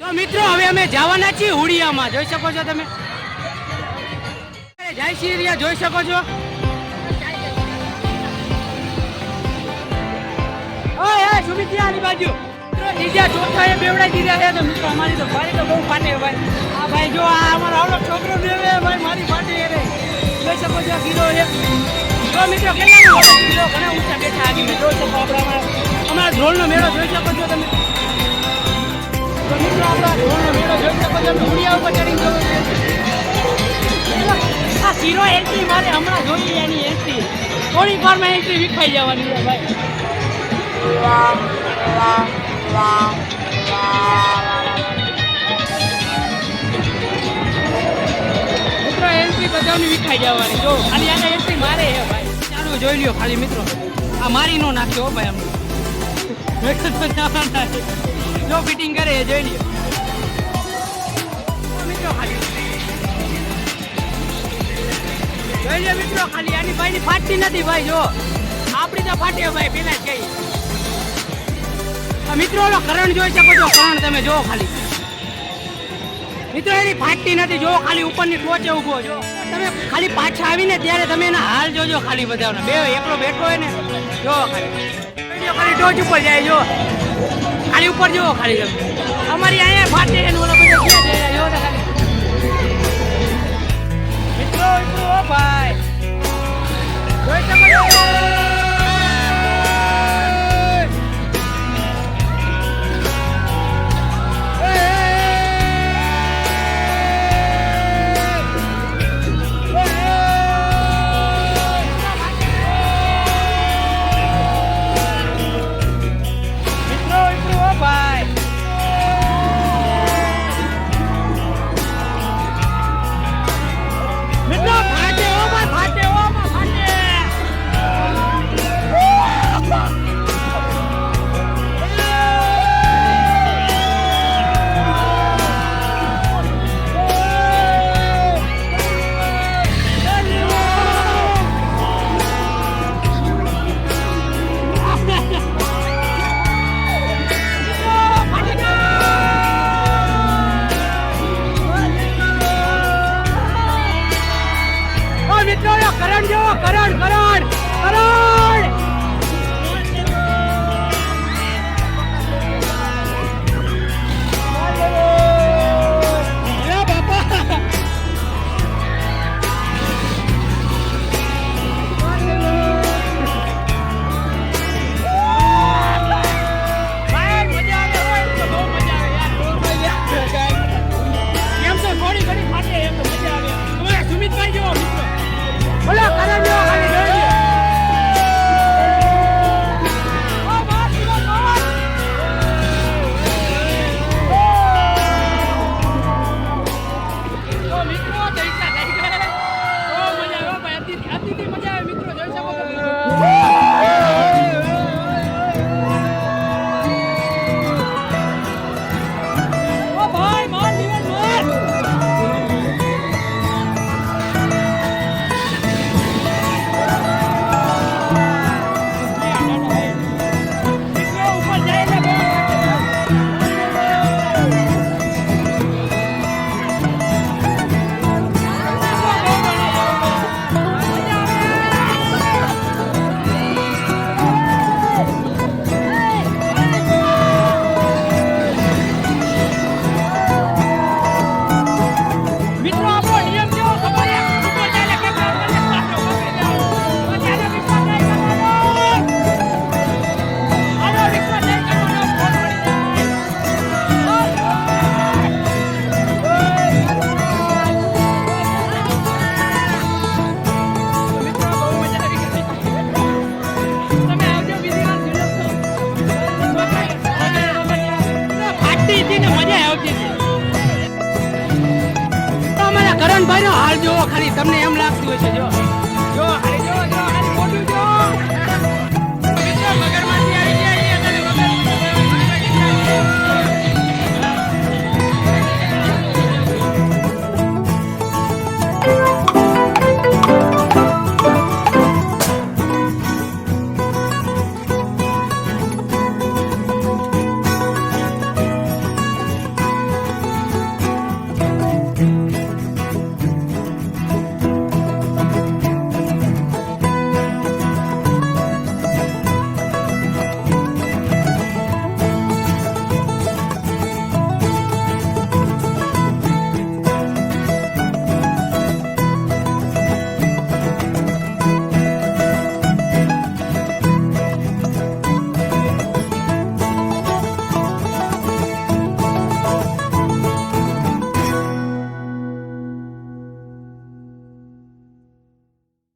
તો મિત્રો હવે અમે જવાના છીએ હુડિયામાં, જોઈ શકો છો તમે. જય શ્રી રિયા જોઈ શકો છો. ઓય સુમિત્રાની બાજુ બીજા ચોથા એ બેવડાઈ દીધા છે. તો મિત્રો અમારી તો ભાઈ તો બહુ ફાટે ભાઈ. આ ભાઈ જો આ અમારો આવડો છોકરો બેવે ભાઈ, મારી ફાટે રે. જોઈ શકો છો કિલો છે. તો મિત્રો કેટલાનો કિલો ઘણા ઊંચા બેઠા આગી મેં જોઈ શકો. અમારા ધ્રોળનો મેળો જોઈ શકો છો તમે. તો મિત્રો આપણા ધ્રોળનો મેળો જોઈ શકો છો. હુડિયા ઉપર ચડીને જવું છે. આ કિલો એન્ટ્રી મારે હમણાં જોઈએ એની એન્ટ્રી. થોડી વારમાં એન્ટ્રી વિખાઈ જવાની છે ભાઈ. મિત્રો એન્ટ્રી બધાની વિખાઈ જવાની. જો ખાલી આને એન્ટ્રી મારે હે ભાઈ. ચાલો જોઈ લ્યો ખાલી મિત્રો. આ મારી નો નાખ્યો ભાઈ અમને. જો ફિટિંગ કરે જોઈ લ્યો મિત્રો. ખાલી જોઈ લ્યો મિત્રો. ખાલી આની ભાઈની ફાટતી નથી ભાઈ. જો આપણી તો ફાટે ભાઈ પેલા જ ગઈ. મિત્રો ઓલો કરણ જોઈ શકો છો. કરણ તમે જો ખાલી મિત્રો એની ફાટતી નથી. જો ખાલી ઉપરની ટોચે ઉભો જો તમે. ખાલી પાછા આવીને ત્યારે તમે એના હાલ જોજો ખાલી બધાનો. બે એકલો બેઠો હોય ને જો ખાલી ટોચ ઉપર જાય. જો ખાલી ઉપર જો ખાલી તમે. અમારી અહીંયા ફાટે ને ઓલા બધા ક્યાં જઈ રહ્યા જો ખાલી મિત્રો. ભાઈ જોઈ શકો છો. કરણ જો કરણ કરણ કરણ કરણભાઈ નો હાલ જોવો ખાલી. તમને એમ લાગતું હશે જો જો ખાલી જો જો ખાલી મોટું જો